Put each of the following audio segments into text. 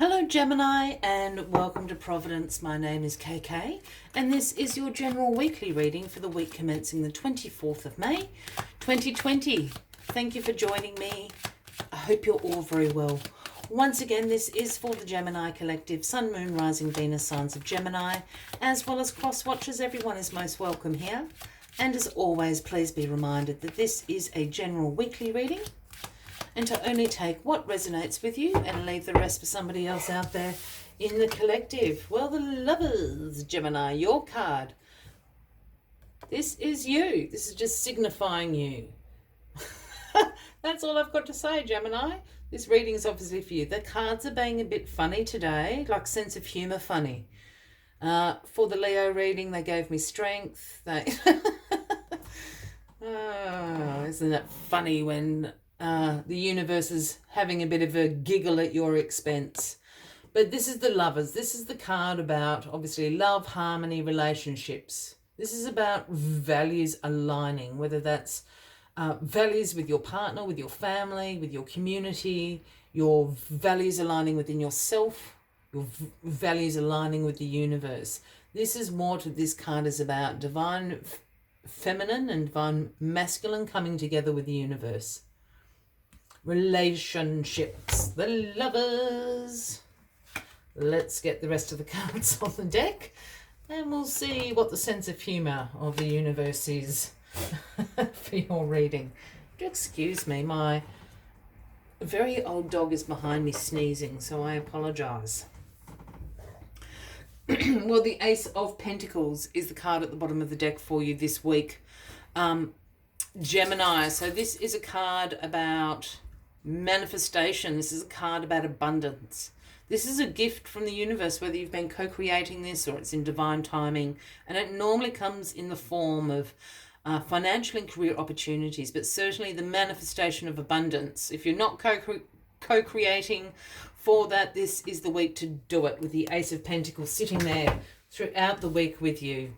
Hello Gemini and welcome to Providence. My name is KK and this is your general weekly reading for the week commencing the 24th of May 2020. Thank you for joining me. I hope you're all very well. Once again, this is for the Gemini collective, Sun, Moon, Rising, Venus, signs of Gemini, as well as cross watchers. Everyone is most welcome here. And as always, please be reminded that this is a general weekly reading and to only take what resonates with you and leave the rest for somebody else out there in the collective. Well, the Lovers, Gemini, your card. This is you. This is just signifying you. That's all I've got to say, Gemini. This reading is obviously for you. The cards are being a bit funny today, like sense of humour funny. For the Leo reading, they gave me strength. Isn't it funny when the universe is having a bit of a giggle at your expense? But this is the Lovers. This is the card about, obviously, love, harmony, relationships. This is about values aligning, whether that's values with your partner, with your family, with your community, your values aligning within yourself, your values aligning with the universe. This is what this card is about. Divine feminine and divine masculine coming together with the universe. Relationships, the Lovers. Let's get the rest of the cards on the deck and we'll see what the sense of humour of the universe is for your reading. Excuse me, my very old dog is behind me sneezing, so I apologise. Well, the Ace of Pentacles is the card at the bottom of the deck for you this week, Gemini. So this is a card about manifestation. This is a card about abundance. This is a gift from the universe, whether you've been co-creating this or it's in divine timing, and it normally comes in the form of financial and career opportunities, but certainly the manifestation of abundance. If you're not co-creating for that, this is the week to do it, with the Ace of Pentacles sitting there throughout the week with you.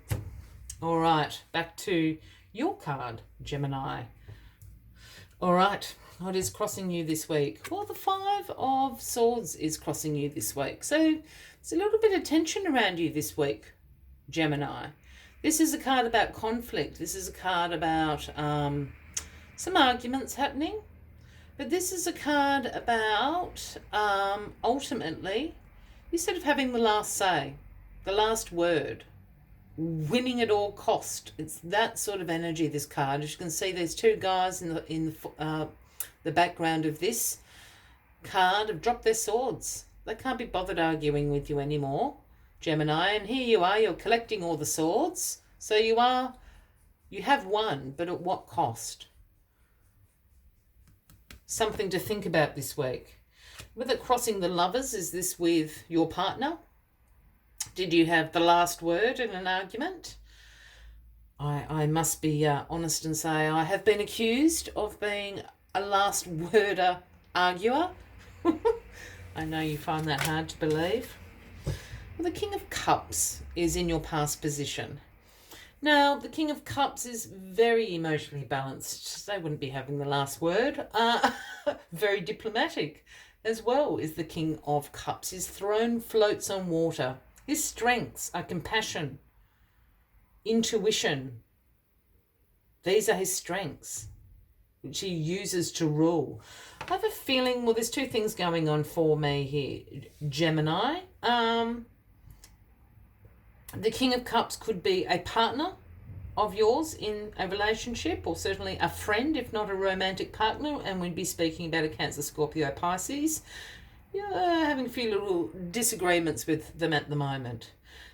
All right, back to your card, Gemini. All right, what is crossing you this week? Well, the Five of Swords is crossing you this week. So there's a little bit of tension around you this week, Gemini. This is a card about conflict. This is a card about some arguments happening. But this is a card about ultimately you sort of having the last say, the last word, winning at all cost. It's that sort of energy, this card. As you can see, there's two guys in the background of this card have dropped their swords. They can't be bothered arguing with you anymore, Gemini. And here you are, you're collecting all the swords. So you have won, but at what cost? Something to think about this week. With it crossing the Lovers, is this with your partner? Did you have the last word in an argument? I must be honest and say I have been accused of being a last worder arguer. I know you find that hard to believe. Well, the King of Cups is in your past position. Now, the King of Cups is very emotionally balanced. They wouldn't be having the last word. Very diplomatic as well is the King of Cups. His throne floats on water. His strengths are compassion, intuition. These are his strengths, which he uses to rule. I have a feeling, well, there's two things going on for me here, Gemini. The King of Cups could be a partner of yours in a relationship, or certainly a friend, if not a romantic partner, and we'd be speaking about a Cancer, Scorpio, Pisces. You're having a few little disagreements with them at the moment.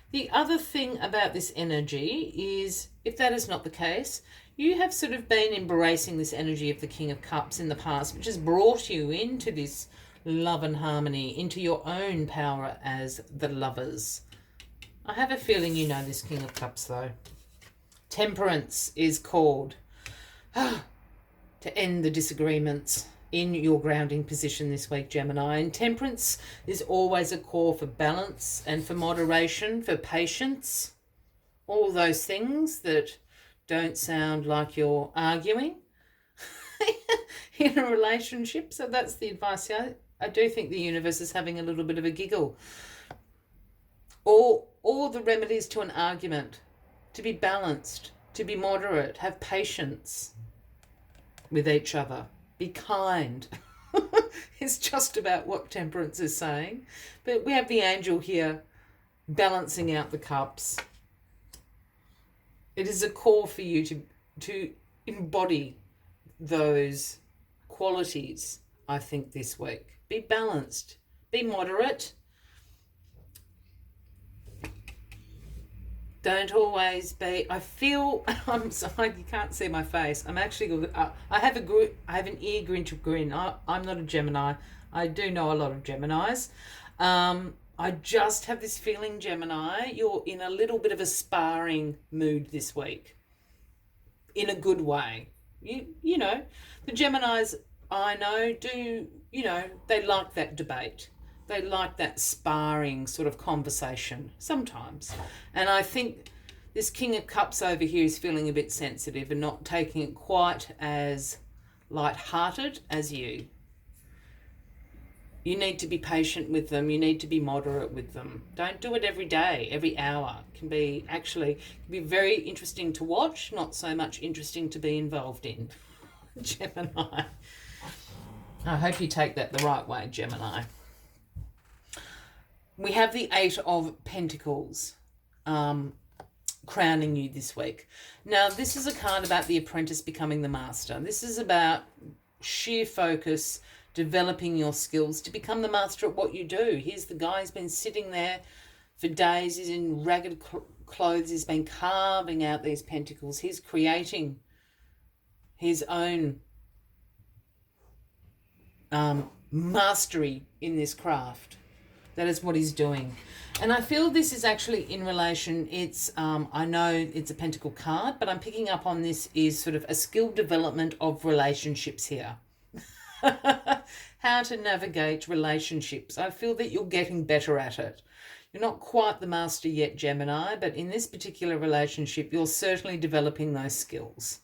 The other thing about this energy is, if that is not the case, you have sort of been embracing this energy of the King of Cups in the past, which has brought you into this love and harmony, into your own power as the Lovers. I have a feeling you know this King of Cups, though. Temperance is called to end the disagreements in your grounding position this week, Gemini. And temperance is always a call for balance and for moderation, for patience, all those things that don't sound like you're arguing in a relationship. So that's the advice I do think the universe is having a little bit of a giggle. Or the remedies to an argument, to be balanced, to be moderate, have patience with each other, be kind. It's just about what Temperance is saying. But we have the angel here balancing out the cups. It is a call for you to embody those qualities, I think, this week. Be balanced, be moderate. Don't always be. I feel. I'm sorry, you can't see my face. I'm actually. I have an ear grin to grin. I'm not a Gemini. I do know a lot of Geminis. I just have this feeling, Gemini, you're in a little bit of a sparring mood this week. In a good way. You know, the Geminis I know do. They like that debate. They like that sparring sort of conversation sometimes. And I think this King of Cups over here is feeling a bit sensitive and not taking it quite as light-hearted as you. You need to be patient with them. You need to be moderate with them. Don't do it every day, every hour. It can be very interesting to watch, not so much interesting to be involved in. Gemini. I hope you take that the right way, Gemini. We have the Eight of Pentacles crowning you this week. Now, this is a card about the apprentice becoming the master. This is about sheer focus, developing your skills to become the master at what you do. Here's the guy who's been sitting there for days. He's in ragged clothes. He's been carving out these pentacles. He's creating his own mastery in this craft. That is what he's doing. And I feel this is actually in relation, I know it's a pentacle card, but I'm picking up on this is sort of a skill development of relationships here. How to navigate relationships. I feel that you're getting better at it. You're not quite the master yet, Gemini, but in this particular relationship, you're certainly developing those skills.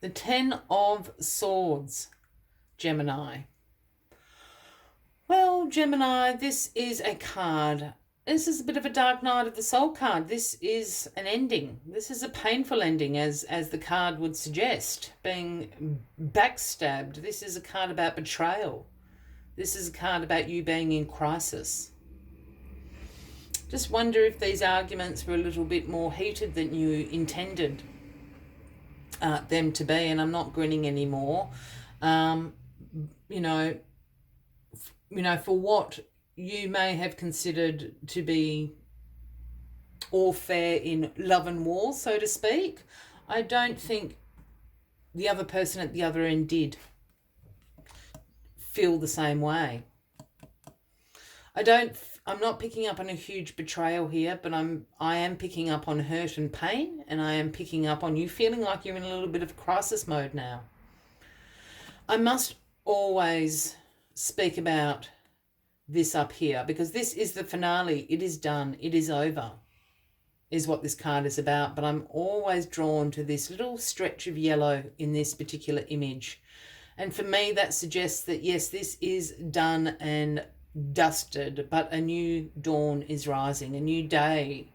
The Ten of Swords, Gemini. Well, Gemini, this is a card. This is a bit of a dark night of the soul card. This is an ending. This is a painful ending, as the card would suggest. Being backstabbed. This is a card about betrayal. This is a card about you being in crisis. Just wonder if these arguments were a little bit more heated than you intended them to be, and I'm not grinning anymore. For what you may have considered to be all fair in love and war, so to speak, I don't think the other person at the other end did feel the same way. I'm not picking up on a huge betrayal here, but I am picking up on hurt and pain, and I am picking up on you feeling like you're in a little bit of crisis mode now. I must always speak about this up here because this is the finale. It is done. It is over, is what this card is about. But I'm always drawn to this little stretch of yellow in this particular image. And for me, that suggests that, yes, this is done and dusted, but a new dawn is rising, a new day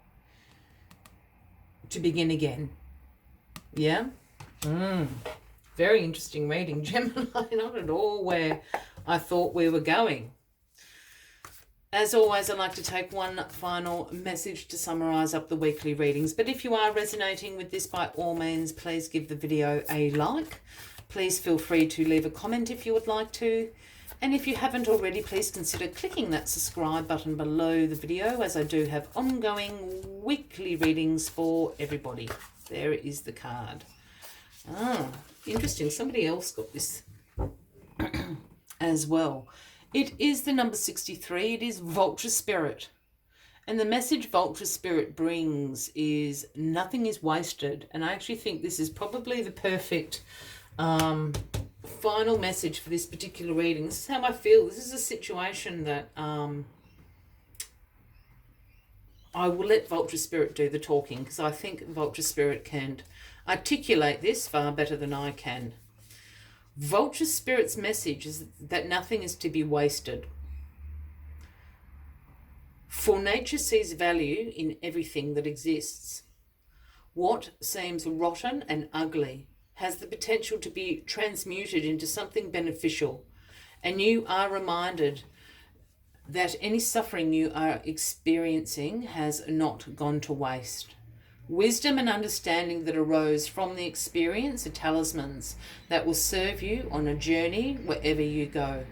to begin again. Yeah? Very interesting reading, Gemini. Not at all where I thought we were going. As always, I'd like to take one final message to summarise up the weekly readings. But if you are resonating with this, by all means, please give the video a like. Please feel free to leave a comment if you would like to. And if you haven't already, please consider clicking that subscribe button below the video, as I do have ongoing weekly readings for everybody. There is the card. Interesting. Somebody else got this as well. It is the number 63. It is Vulture Spirit. And the message Vulture Spirit brings is nothing is wasted. And I actually think this is probably the perfect final message for this particular reading. This is how I feel. This is a situation that I will let Vulture Spirit do the talking, because I think Vulture Spirit can articulate this far better than I can. Vulture Spirit's message is that nothing is to be wasted. For nature sees value in everything that exists. What seems rotten and ugly has the potential to be transmuted into something beneficial, and you are reminded that any suffering you are experiencing has not gone to waste. Wisdom and understanding that arose from the experience are talismans that will serve you on a journey wherever you go.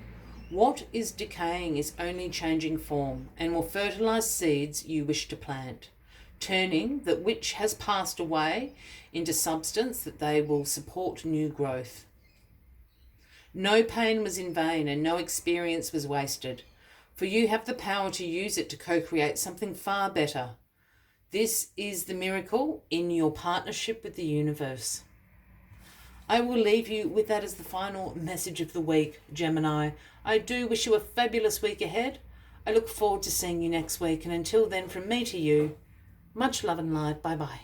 What is decaying is only changing form and will fertilize seeds you wish to plant, turning that which has passed away into substance that they will support new growth. No pain was in vain and no experience was wasted, for you have the power to use it to co-create something far better. This is the miracle in your partnership with the universe. I will leave you with that as the final message of the week, Gemini. I do wish you a fabulous week ahead. I look forward to seeing you next week, and until then, from me to you, much love and light. Bye-bye.